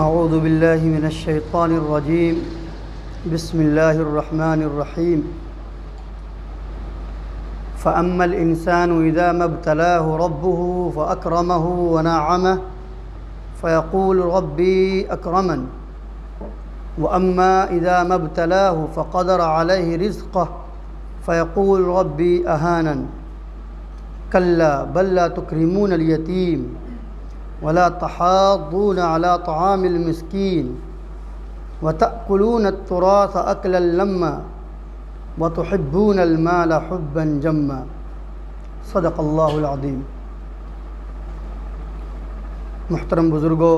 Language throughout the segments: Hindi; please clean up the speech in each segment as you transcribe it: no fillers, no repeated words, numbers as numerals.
अऊज़ु बिल्लाहि मिनश्शैतानिर्रजीम बिस्मिल्लाहिर्रहमानिर्रहीम फ़अम्मल इंसानु इज़ा मब्तलाहु रब्बुहु फ़अक्रमहु व नअमह फ़यक़ूलु रब्बी अक्रमन व अम्मा इज़ा मब्तलाहु फ़क़दर अलैहि रिज़्क़ह फ़यक़ूलु रब्बी अहानन कल्ला बल ला तुक्रिमूनल यतीम वला तहाद्दून अला तआमिल मिस्कीन व तअकुलूनत तुरास अकलन लम्मा व तुहिब्बूनल माल हुब्बन जम्मा। सदक़ल्लाहुल अज़ीम। मुहतरम बुज़ुर्गों,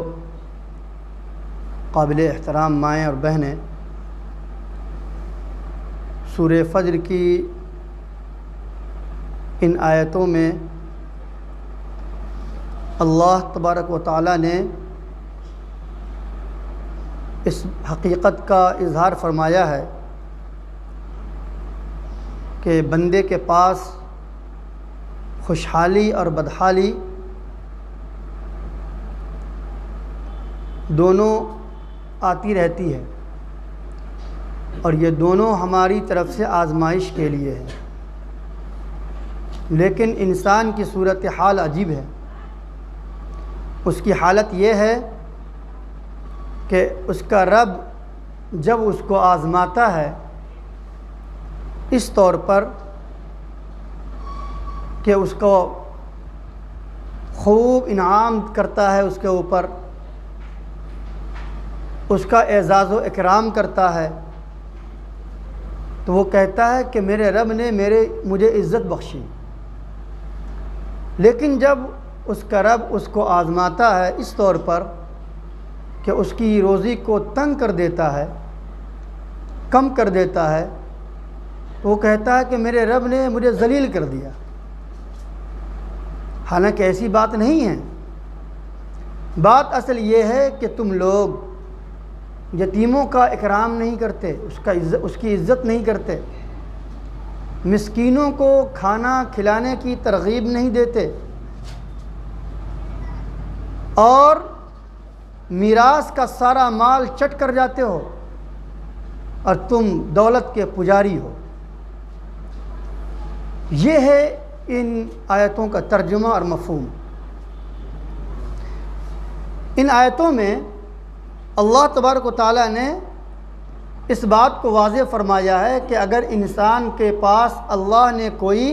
काबिल एहतराम माएँ और बहनें, सूरह फ़ज्र की इन आयतों में अल्लाह तबारक व तआला ने इस हकीकत का इज़हार फरमाया है कि बंदे के पास खुशहाली और बदहाली दोनों आती रहती है और ये दोनों हमारी तरफ से आज़माइश के लिए है। लेकिन इंसान की सूरत हाल अजीब है। उसकी हालत ये है कि उसका रब जब उसको आज़माता है इस तौर पर कि उसको खूब इनाम करता है, उसके ऊपर उसका एज़ाज़ व इकराम करता है, तो वो कहता है कि मेरे रब ने मुझे इज़्ज़त बख्शी। लेकिन जब उसका रब उसको आज़माता है इस तौर पर कि उसकी रोज़ी को तंग कर देता है, कम कर देता है, तो वो कहता है कि मेरे रब ने मुझे ज़लील कर दिया। हालांकि ऐसी बात नहीं है। बात असल ये है कि तुम लोग यतीमों का इकराम नहीं करते, उसकी इज़्ज़त नहीं करते, मिस्कीनों को खाना खिलाने की तरगीब नहीं देते और मीरास का सारा माल चट कर जाते हो और तुम दौलत के पुजारी हो। ये है इन आयतों का तर्जुमा और मफ़हूम। इन आयतों में अल्लाह तबारक व तआला ने इस बात को वाज़ेह फरमाया है कि अगर इंसान के पास अल्लाह ने कोई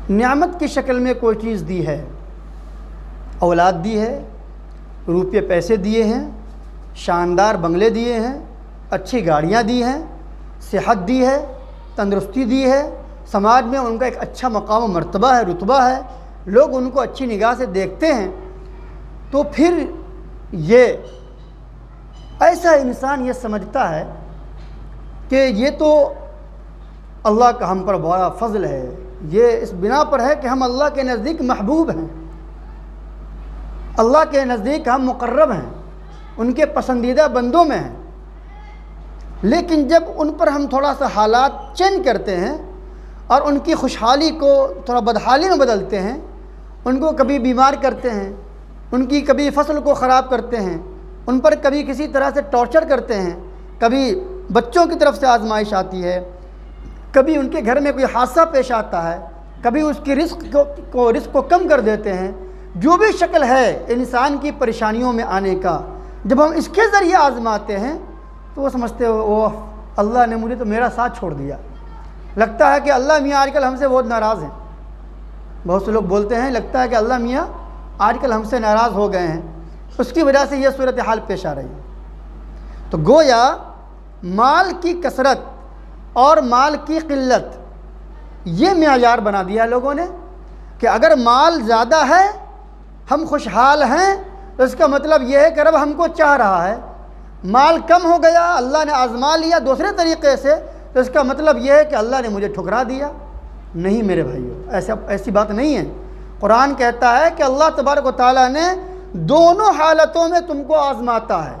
नियामत की शक्ल में कोई चीज़ दी है, औलाद दी है, रुपये पैसे दिए हैं, शानदार बंगले दिए हैं, अच्छी गाड़ियाँ दी हैं, सेहत दी है, तंदुरुस्ती दी है, समाज में उनका एक अच्छा मकाम मर्तबा है, रुतबा है, लोग उनको अच्छी निगाह से देखते हैं, तो फिर ये ऐसा इंसान ये समझता है कि ये तो अल्लाह का हम पर बड़ा फ़ज़ल है। ये इस बिना पर है कि हम अल्लाह के नज़दीक महबूब हैं, अल्लाह के नज़दीक हम मुक़र्रब हैं, उनके पसंदीदा बंदों में हैं। लेकिन जब उन पर हम थोड़ा सा हालात चेंज करते हैं और उनकी खुशहाली को थोड़ा बदहाली में बदलते हैं, उनको कभी बीमार करते हैं, उनकी कभी फसल को ख़राब करते हैं, उन पर कभी किसी तरह से टॉर्चर करते हैं, कभी बच्चों की तरफ से आजमाइश आती है, कभी उनके घर में कोई हादसा पेश आता है, कभी उसकी रिस्क को कम कर देते हैं। जो भी शक्ल है इंसान की परेशानियों में आने का, जब हम इसके ज़रिए आजमाते हैं तो वो समझते हो ओह अल्लाह ने मुझे तो मेरा साथ छोड़ दिया। लगता है कि अल्लाह मियाँ आजकल हमसे बहुत नाराज़ हैं। बहुत से लोग बोलते हैं लगता है कि अल्लाह मियाँ आजकल हमसे नाराज़ हो गए हैं, उसकी वजह से यह सूरत हाल पेश आ रही है। तो गोया माल की कसरत और माल की क़िल्लत ये मेयार बना दिया लोगों ने कि अगर माल ज़्यादा है, हम खुशहाल हैं, तो इसका मतलब यह है कि रब हमको चाह रहा है। माल कम हो गया, अल्लाह ने आज़मा लिया दूसरे तरीक़े से, तो इसका मतलब यह है कि अल्लाह ने मुझे ठुकरा दिया। नहीं मेरे भाइयों, ऐसी बात नहीं है। कुरान कहता है कि अल्लाह तबारक व तआला ने दोनों हालतों में तुमको आज़माता है।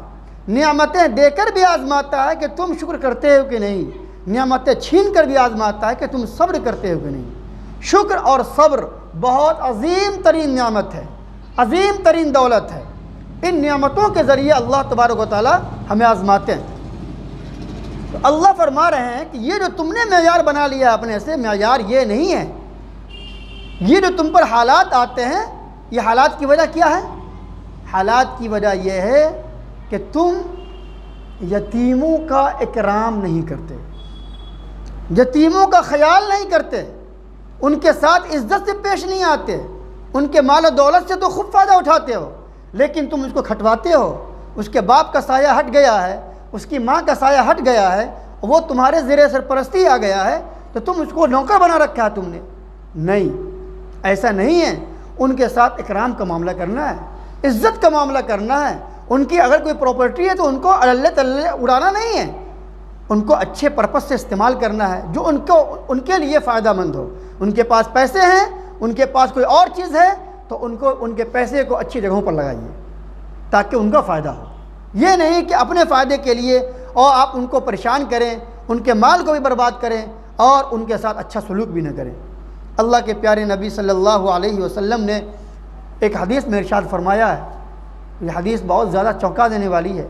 नियामतें देकर भी आज़माता है कि तुम शुक्र करते हो कि नहीं, नियामतें छीन कर भी आज़माता है कि तुम सब्र करते हो कि नहीं। शुक्र और सब्र बहुत अजीम तरीन नियामत है। अजीम तरीन दौलत है। इन नियामतों के ज़रिए अल्लाह तबारक व तआला हमें आजमाते हैं। तो अल्लाह फरमा रहे हैं कि ये जो तुमने मेयार बना लिया अपने से, मेयार ये नहीं है। ये जो तुम पर हालात आते हैं, ये हालात की वजह क्या है? हालात की वजह यह है कि तुम यतीमों का इकराम नहीं करते, यतीमों का ख्याल नहीं करते, उनके साथ इज्जत से पेश नहीं आते, उनके माल दौलत से तो खूब फ़ायदा उठाते हो, लेकिन तुम उसको खटवाते हो। उसके बाप का साया हट गया है, उसकी माँ का साया हट गया है, वो तुम्हारे ज़ेरे सरपरस्ती आ गया है, तो तुम उसको नौकर बना रखा है तुमने। नहीं, ऐसा नहीं है। उनके साथ इकराम का मामला करना है, इज़्ज़त का मामला करना है। उनकी अगर कोई प्रॉपर्टी है तो उनको अल्ले तल्ले उड़ाना नहीं है, उनको अच्छे पर्पस से इस्तेमाल करना है जो उनके लिए फ़ायदामंद हो। उनके पास पैसे हैं, उनके पास कोई और चीज़ है, तो उनको उनके पैसे को अच्छी जगहों पर लगाइए ताकि उनका फ़ायदा हो। ये नहीं कि अपने फ़ायदे के लिए और आप उनको परेशान करें, उनके माल को भी बर्बाद करें और उनके साथ अच्छा सलूक भी न करें। अल्लाह के प्यारे नबी सल्लल्लाहु अलैहि वसल्लम ने एक हदीस में इरशाद फरमाया है, ये हदीस बहुत ज़्यादा चौंका देने वाली है।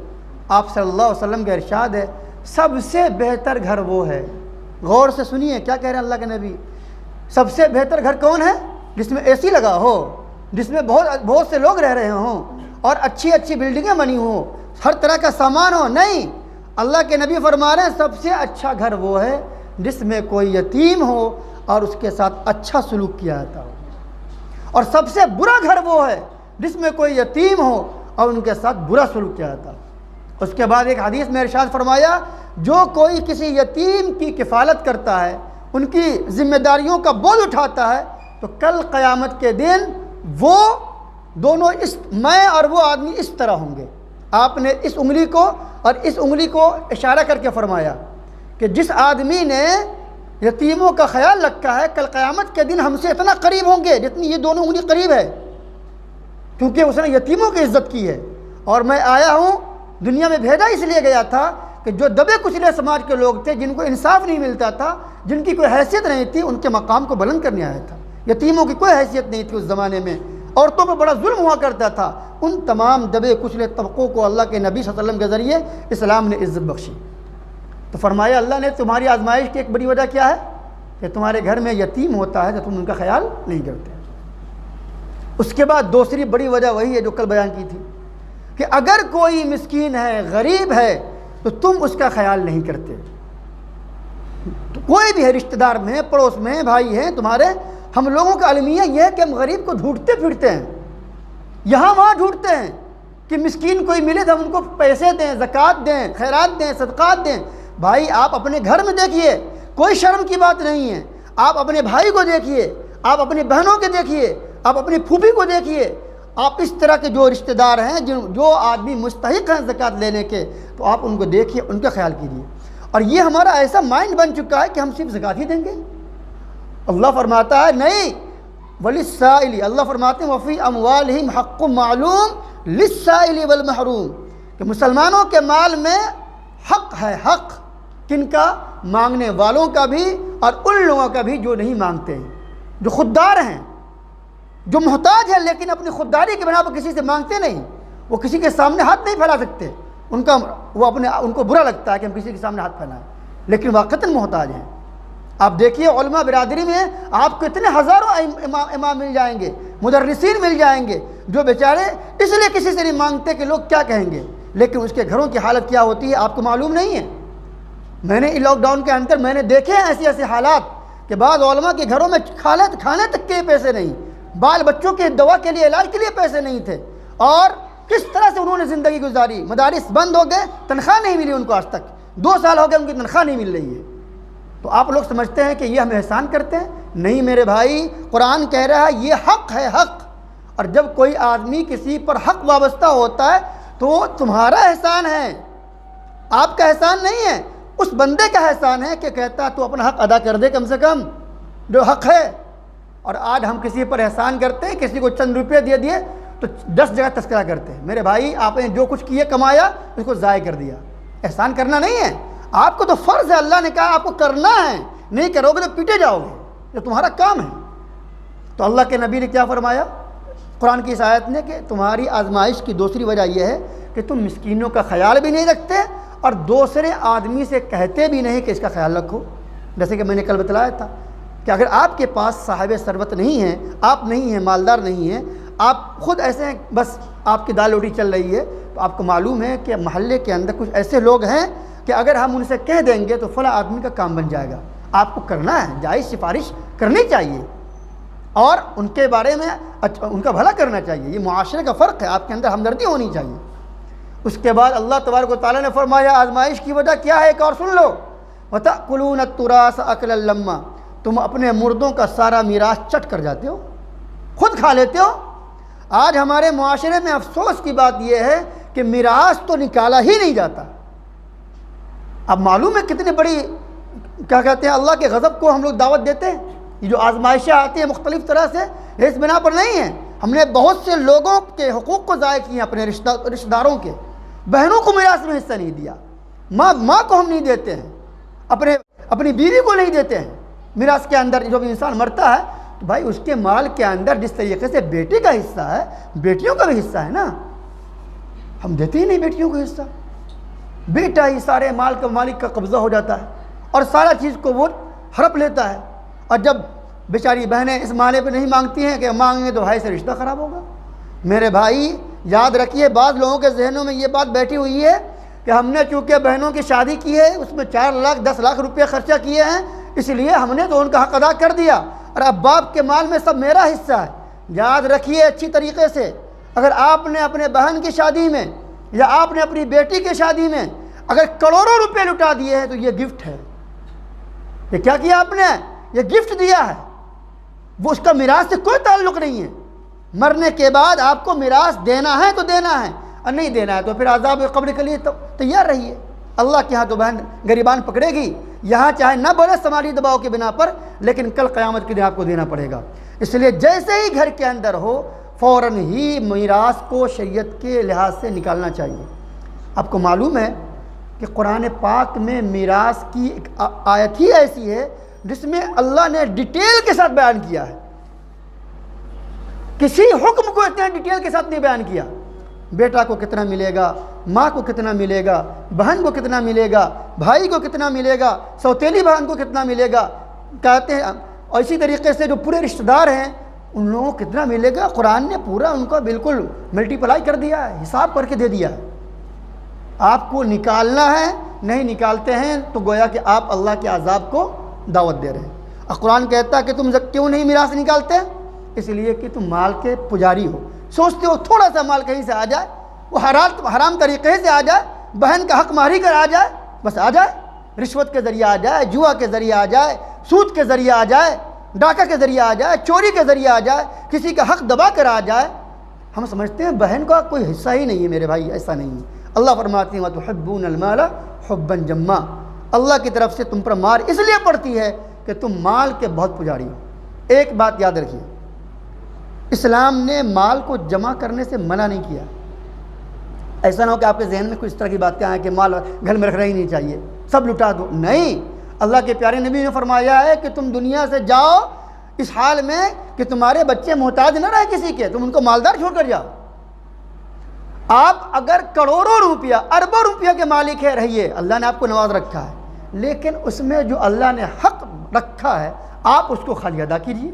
आप सल्लल्लाहु अलैहि वसल्लम का इरशाद है, सबसे बेहतर घर वो है। गौर से सुनिए क्या कह रहे हैं अल्लाह के नबी। सबसे बेहतर घर कौन है? जिसमें एसी लगा हो, जिसमें बहुत से लोग रह रहे हों और अच्छी अच्छी बिल्डिंगें बनी हों, हर तरह का सामान हो। नहीं, अल्लाह के नबी फरमा रहे हैं सबसे अच्छा घर वो है जिसमें कोई यतीम हो और उसके साथ अच्छा सलूक किया जाता हो, और सबसे बुरा घर वो है जिसमें कोई यतीम हो और उनके साथ बुरा सलूक किया जाता हो। उसके बाद एक हदीस में इरशाद फरमाया, जो कोई किसी यतीम की किफ़ालत करता है, उनकी जिम्मेदारियों का बोझ उठाता है, तो कल क़यामत के दिन वो दोनों मैं और वो आदमी इस तरह होंगे। आपने इस उंगली को और इस उंगली को इशारा करके फरमाया कि जिस आदमी ने यतीमों का ख्याल रखा है, कल क़यामत के दिन हमसे इतना करीब होंगे जितनी ये दोनों उंगली करीब है, क्योंकि उसने यतीमों की इज्जत की है। और मैं आया हूँ, दुनिया में भेजा इसलिए गया था कि जो दबे कुचले समाज के लोग थे, जिनको इंसाफ नहीं मिलता था, जिनकी कोई हैसियत नहीं थी, उनके मकाम को बुलंद करने आया था। यतीमों की कोई हैसियत नहीं थी उस ज़माने में, औरतों पर बड़ा जुल्म हुआ करता था। उन तमाम दबे कुचले तबक़ों को अल्लाह के नबी सल्लल्लाहु अलैहि वसल्लम के ज़रिए इस्लाम ने इज़्ज़त बख्शी। तो फरमाया अल्लाह ने तुम्हारी आजमाइश की एक बड़ी वजह क्या है कि तुम्हारे घर में यतीम होता है तो तुम उनका ख्याल नहीं करते। उसके बाद दूसरी बड़ी वजह वही है जो कल बयान की थी कि अगर कोई मिस्कीन है, गरीब है, तो तुम उसका ख्याल नहीं करते। तो कोई भी है, रिश्तेदार में, पड़ोस में, भाई हैं तुम्हारे, हम लोगों का अलमिया यह है कि हम गरीब को ढूंढते फिरते हैं, यहाँ वहाँ ढूंढते हैं कि मिस्कीन कोई मिले तो हम उनको पैसे दें, ज़कात दें, खैरात दें, सदक़ात दें। भाई आप अपने घर में देखिए, कोई शर्म की बात नहीं है। आप अपने भाई को देखिए, आप अपनी बहनों के देखिए, आप अपनी फूफी को देखिए, आप इस तरह के जो रिश्तेदार हैं, जो आदमी मुस्तहिक हैं ज़कात लेने के, तो आप उनको देखिए, उनका ख्याल कीजिए। और ये हमारा ऐसा माइंड बन चुका है कि हम सिर्फ ज़कात ही देंगे। अल्लाह फरमाता है नहीं, वलिस्साइली, अल्लाह फरमाते हैं वफ़ी अमवालिहिम हक़्क़ुम मालूम लिस्साइली वल महरूम, कि मुसलमानों के माल में हक़ है, हक़ किनका? मांगने वालों का भी और उन लोगों का भी जो नहीं मांगते हैं, जो खुददार हैं, जो मोहताज है लेकिन अपनी खुददारी के बिना पर किसी से मांगते नहीं। वो किसी के सामने हाथ नहीं फैला सकते, उनको बुरा लगता है कि हम किसी के सामने हाथ फैलाएं, लेकिन वाक़तन मोहताज हैं। आप देखिए उलमा बिरादरी में आपको इतने हज़ारों इमाम मिल जाएंगे, मुदर्रिसीन मिल जाएंगे, जो बेचारे इसलिए किसी से नहीं मांगते कि लोग क्या कहेंगे, लेकिन उसके घरों की हालत क्या होती है आपको मालूम नहीं है। मैंने लॉकडाउन के अंदर मैंने देखे हैं ऐसे ऐसे हालात कि बाद उलमा के घरों में खाने तक के पैसे नहीं, बाल बच्चों के दवा के लिए, इलाज के लिए पैसे नहीं थे, और किस तरह से उन्होंने ज़िंदगी गुजारी। मदारिस बंद हो गए, तनख्वाह नहीं मिली उनको, आज तक 2 साल हो गए उनकी तनख्वाह नहीं मिल रही है। तो आप लोग समझते हैं कि ये हम एहसान करते हैं? नहीं मेरे भाई, कुरान कह रहा है ये हक़ है, हक़। और जब कोई आदमी किसी पर हक़ वाबस्ता होता है तो तुम्हारा एहसान है, आपका एहसान नहीं है, उस बंदे का एहसान है कि कहता तो अपना हक़ अदा कर दे कम से कम, जो हक़ है। और आज हम किसी पर एहसान करते हैं, किसी को चंद रुपये दे दिए तो 10 जगह तस्करा करते हैं। मेरे भाई आपने जो कुछ किए कमाया उसको ज़ाय कर दिया। एहसान करना नहीं है, आपको तो फ़र्ज़ है, अल्लाह ने कहा आपको करना है, नहीं करोगे तो पीटे जाओगे, ये तुम्हारा काम है। तो अल्लाह के नबी ने क्या फरमाया? कुरान की इस आयत ने कि तुम्हारी आजमाइश की दूसरी वजह यह है कि तुम मिस्कीनों का ख्याल भी नहीं रखते और दूसरे आदमी से कहते भी नहीं कि इसका ख्याल रखो। जैसे कि मैंने कल बतलाया था कि अगर आपके पास साहिब सरबत नहीं है, आप नहीं हैं, मालदार नहीं हैं, आप ख़ुद ऐसे हैं, बस आपकी दाल रोटी चल रही है, तो आपको मालूम है कि मोहल्ले के अंदर कुछ ऐसे लोग हैं कि अगर हम उनसे कह देंगे तो फला आदमी का काम बन जाएगा। आपको करना है, जायज़ सिफारिश करनी चाहिए और उनके बारे में अच्छा उनका भला करना चाहिए। ये मुआशरे का फ़र्क है, आपके अंदर हमदर्दी होनी चाहिए। उसके बाद अल्लाह तबारक व तआला ने फरमाया आजमाइश की वजह क्या है, एक और सुन लो, वतअकुलून तुरास अकलन लम्मा, तुम अपने मुर्दों का सारा मीरास चट कर जाते हो, खुद खा लेते हो। आज हमारे मुआशरे में अफसोस की बात यह है कि मीरास तो निकाला ही नहीं जाता। अब मालूम है कितनी बड़ी क्या कहते हैं अल्लाह के गज़ब को हम लोग दावत देते हैं। ये जो आजमाइशें आती हैं मुख्तलिफ़ तरह से, ये इस बिना पर नहीं है। हमने बहुत से लोगों के हुकूक़ को ज़ाय किए, अपने रिश्तेदारों के, बहनों को मीरास में हिस्सा नहीं दिया, माँ को हम नहीं देते हैं, अपनी बीवी को नहीं देते हैं मीरास के अंदर। जब इंसान मरता है तो भाई उसके माल के अंदर जिस तरीके से बेटे का हिस्सा है, बेटियों का भी हिस्सा है ना, हम देते ही नहीं बेटियों को हिस्सा। बेटा ही सारे माल का मालिक का कब्ज़ा हो जाता है और सारा चीज़ को वो हड़प लेता है। और जब बेचारी बहनें इस माले पे नहीं मांगती हैं कि मांगेंगे तो भाई से रिश्ता ख़राब होगा। मेरे भाई याद रखिए, बाद लोगों के जहनों में ये बात बैठी हुई है कि हमने चूँकि बहनों की शादी की है, उसमें 4 लाख 10 लाख रुपये खर्चा किए हैं, इसलिए हमने तो उनका हक़ अदा कर दिया और अब बाप के माल में सब मेरा हिस्सा है। याद रखिए अच्छी तरीके से, अगर आपने अपने बहन की शादी में या आपने अपनी बेटी की शादी में अगर करोड़ों रुपए लुटा दिए हैं तो ये गिफ्ट है। ये क्या किया आपने, ये गिफ्ट दिया है, वो उसका मिरास से कोई ताल्लुक़ नहीं है। मरने के बाद आपको मिरास देना है तो देना है, और नहीं देना है तो फिर अज़ाब क़ब्र के लिए तो तैयार रहिए। अल्लाह के यहाँ तो बहन गरीबान पकड़ेगी, यहाँ चाहे ना बोले समाजी दबाव के बिना पर, लेकिन कल क़यामत के दिन आपको देना पड़ेगा। इसलिए जैसे ही घर के अंदर हो फ़ौरन ही मीरास को शरीयत के लिहाज से निकालना चाहिए। आपको मालूम है कि कुरान पाक में मीरास की एक आयत ही ऐसी है जिसमें अल्लाह ने डिटेल के साथ बयान किया है। किसी हुक्म को इतने डिटेल के साथ नहीं बयान किया। बेटा को कितना मिलेगा, माँ को कितना मिलेगा, बहन को कितना मिलेगा, भाई को कितना मिलेगा, सौतेली बहन को कितना मिलेगा, कहते हैं। और इसी तरीके से जो पूरे रिश्तेदार हैं उन लोगों को कितना मिलेगा, कुरान ने पूरा उनका बिल्कुल मल्टीप्लाई कर दिया है, हिसाब करके दे दिया है। आपको निकालना है, नहीं निकालते हैं तो गोया कि आप अल्लाह के अज़ाब को दावत दे रहे हैं। और कुरान कहता है कि तुम क्यों नहीं मिरास निकालते, इसलिए कि तुम माल के पुजारी हो। सोचते हो थोड़ा सा माल कहीं से आ जाए, वो हराम तरीके से आ जाए, बहन का हक मारी कर आ जाए, बस आ जाए, रिश्वत के ज़रिए आ जाए, जुआ के ज़रिए आ जाए, सूद के ज़रिए आ जाए, डाका के ज़रिए आ जाए, चोरी के ज़रिए आ जाए, किसी का हक दबा कर आ जाए, हम समझते हैं बहन का कोई हिस्सा ही नहीं है। मेरे भाई ऐसा नहीं है। अल्लाह फरमाती है वतुहिब्बूनल माला हुब्बन जम्मा, अल्लाह की तरफ से तुम पर मार इसलिए पड़ती है कि तुम माल के बहुत पुजारी हो। एक बात याद रखिए, इस्लाम ने माल को जमा करने से मना नहीं किया। ऐसा ना हो कि आपके जहन में कुछ इस तरह की बातें आएँ कि माल घर में रखना ही नहीं चाहिए, सब लुटा दो। नहीं, अल्लाह के प्यारे नबी ने फरमाया है कि तुम दुनिया से जाओ इस हाल में कि तुम्हारे बच्चे मोहताज न रहे किसी के, तुम उनको मालदार छोड़ कर जाओ। आप अगर करोड़ों रुपया अरबों रुपया के मालिक है रहिए, अल्लाह ने आपको नवाज रखा है, लेकिन उसमें जो अल्लाह ने हक रखा है आप उसको खाली अदा कीजिए।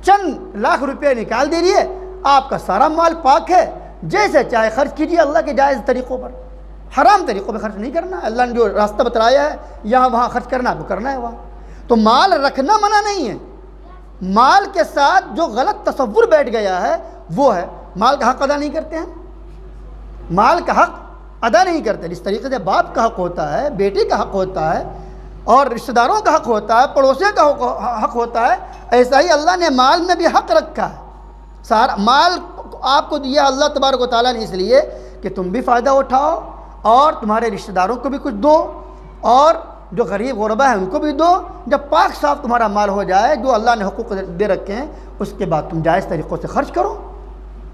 चंद लाख रुपये निकाल दीजिए, आपका सारा माल पाक है, जैसे चाहे खर्च कीजिए अल्लाह के जायज़ तरीक़ों पर, हराम तरीक़ों पर खर्च नहीं करना। अल्लाह ने जो रास्ता बतलाया है यहाँ वहाँ खर्च करना आपको करना है वहाँ। तो माल रखना मना नहीं है, माल के साथ जो गलत तसव्वुर बैठ गया है वो है माल का हक अदा नहीं करते हैं, माल का हक अदा नहीं करते। जिस तरीके से बाप का हक होता है, बेटे का हक होता है और रिश्तेदारों का हक होता है, पड़ोसियों का हक होता है, ऐसा ही अल्लाह ने माल में भी हक रखा है। सारा माल आपको दिया अल्लाह तबारक व तआला ने इसलिए कि तुम भी फ़ायदा उठाओ और तुम्हारे रिश्तेदारों को भी कुछ दो और जो गरीब गुरबा है उनको भी दो। जब पाक साफ तुम्हारा माल हो जाए जो अल्लाह ने हुकूक दे रखे हैं, उसके बाद तुम जायज़ तरीक़ों से खर्च करो,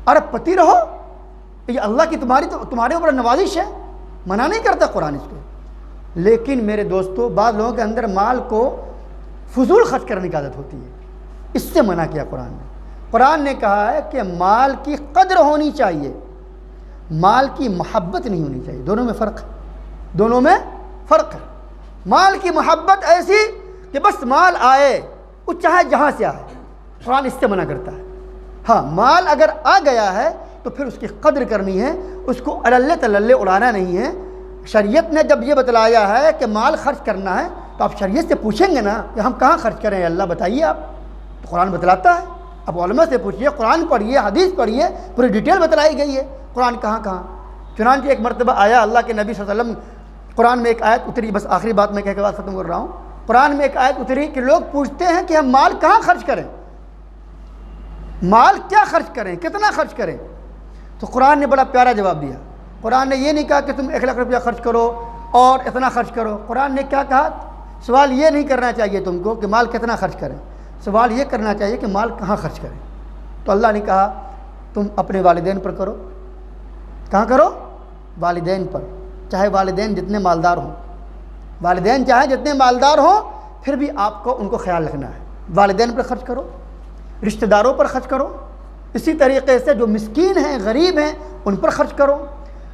अरबपति रहो। ये अल्लाह की तुम्हारे ऊपर नवाजिश है, मना नहीं करता कुरान इसको। लेकिन मेरे दोस्तों, बाद लोगों के अंदर माल को फजूल खर्च करने की आदत होती है, इससे मना किया कुरान ने। कुरान ने कहा है कि माल की कद्र होनी चाहिए, माल की मोहब्बत नहीं होनी चाहिए। दोनों में फ़र्क है, दोनों में फ़र्क है। माल की मोहब्बत ऐसी कि बस माल आए, वो चाहे जहाँ से आए, कुरान इससे मना करता है। हाँ, माल अगर आ गया है तो फिर उसकी कद्र करनी है, उसको अल्ले तल्ले उड़ाना नहीं है। शरीयत ने जब ये बतलाया है कि माल खर्च करना है तो आप शरीयत से पूछेंगे ना कि हम कहाँ खर्च करें, अल्लाह बताइए आप, तो कुरान बतलाता है। अब उलमा से पूछिए, कुरान पढ़िए, हदीस पढ़िए, पूरी डिटेल बतलाई गई है कुरान कहाँ कहाँ। चुनांचे एक मरतबा आया, अल्लाह के नबी सल्लल्लाहु अलैहि वसल्लम, कुरान में एक आयत उतरी, बस आखिरी बात मैं कह के बात ख़त्म कर रहा हूँ। कुरान में एक आयत उतरी कि लोग पूछते हैं कि हम माल कहाँ खर्च करें, माल क्या खर्च करें, कितना खर्च करें। तो कुरान ने बड़ा प्यारा जवाब दिया। कुरान ने ये नहीं कहा कि तुम 1 लाख रुपया खर्च करो और इतना खर्च करो। कुरान ने क्या कहा, सवाल ये नहीं करना चाहिए तुमको कि माल कितना खर्च करें, सवाल ये करना चाहिए कि माल कहाँ खर्च करें। तो अल्लाह ने कहा तुम अपने वालिदैन पर करो। कहाँ करो? वालिदैन पर। चाहे वालिदैन जितने मालदार हों, वालिदैन चाहे जितने मालदार हों, फिर भी आपको उनको ख्याल रखना है। वालिदैन पर खर्च करो, रिश्तेदारों पर खर्च करो, इसी तरीक़े से जो मिस्कीन हैं, गरीब हैं, उन पर खर्च करो।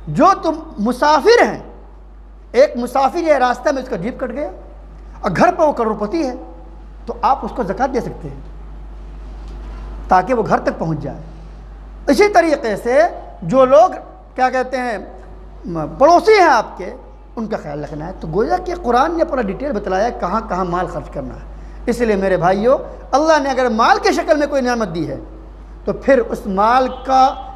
जो तुम मुसाफिर हैं, एक मुसाफिर है, रास्ते में उसका जीप कट गया और घर पर वो करोड़पति है, तो आप उसको ज़कात दे सकते हैं ताकि वो घर तक पहुंच जाए। इसी तरीक़े से जो लोग क्या कहते हैं पड़ोसी हैं आपके, उनका ख्याल रखना है। तो गोया कि कुरान ने पूरा डिटेल बतलाया कहाँ कहाँ माल खर्च करना है। इसलिए मेरे भाइयों, अल्लाह ने अगर माल की शक्ल में कोई नेमत दी है तो फिर उस माल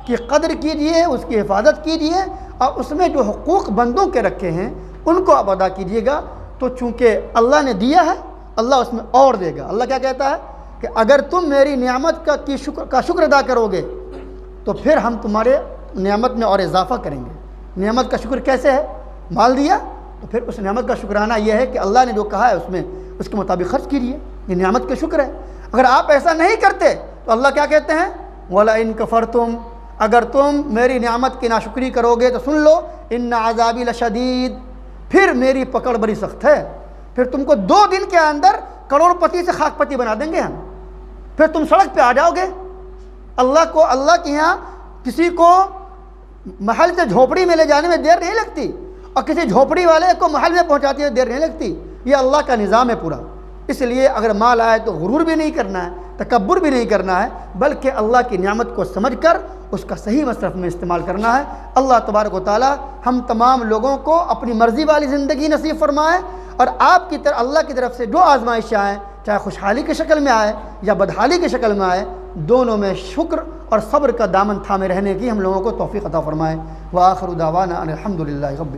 की कदर कीजिए, उसकी हिफाजत कीजिए और उसमें जो हुकूक बंदों के रखे हैं उनको आप अदा कीजिएगा। तो चूँकि अल्लाह ने दिया है, अल्लाह उसमें और देगा। अल्लाह क्या कहता है कि अगर तुम मेरी नियामत का शुक्र अदा करोगे तो फिर हम तुम्हारे नियामत में और इजाफ़ा करेंगे। नियामत का शुक्र कैसे है? माल दिया तो फिर उस नियामत का शुक्राना यह है कि अल्लाह ने जो कहा है उसमें उसके मुताबिक खर्च कीजिए, ये नियामत का शुक्र है। अगर आप ऐसा नहीं करते तो अल्लाह क्या कहते हैं, वला इन कफ़रतुम, अगर तुम मेरी नियामत की नाशुक्री करोगे तो सुन लो, इन्ना अज़ाबी लशदीद, फिर मेरी पकड़ बड़ी सख्त है। फिर तुमको 2 दिन के अंदर करोड़पति से खाकपति बना देंगे हम, फिर तुम सड़क पे आ जाओगे। अल्लाह के यहाँ किसी को महल से झोपड़ी में ले जाने में देर नहीं लगती और किसी झोपड़ी वाले को महल में पहुँचाते हुए देर नहीं लगती। ये अल्लाह का निज़ाम है पूरा। इसलिए अगर माल आए तो गुरूर भी नहीं करना है, तकब्बुर भी नहीं करना है, बल्कि अल्लाह की नियामत को समझकर उसका सही मसरफ़ में इस्तेमाल करना है। अल्लाह तबारक व तआला हम तमाम लोगों को अपनी मर्ज़ी वाली ज़िंदगी नसीब फरमाए और आपकी तरफ अल्लाह की तरफ से जो आज़माइश आए, चाहे खुशहाली की शक्ल में आए या बदहाली की शक्ल में आए, दोनों में शुक्र और सब्र का दामन थामे रहने की हम लोगों को तौफ़ीक़ अता फ़रमाए। व आखिरु दावाना अनिल हम्दुलिल्लाहि रब्बिल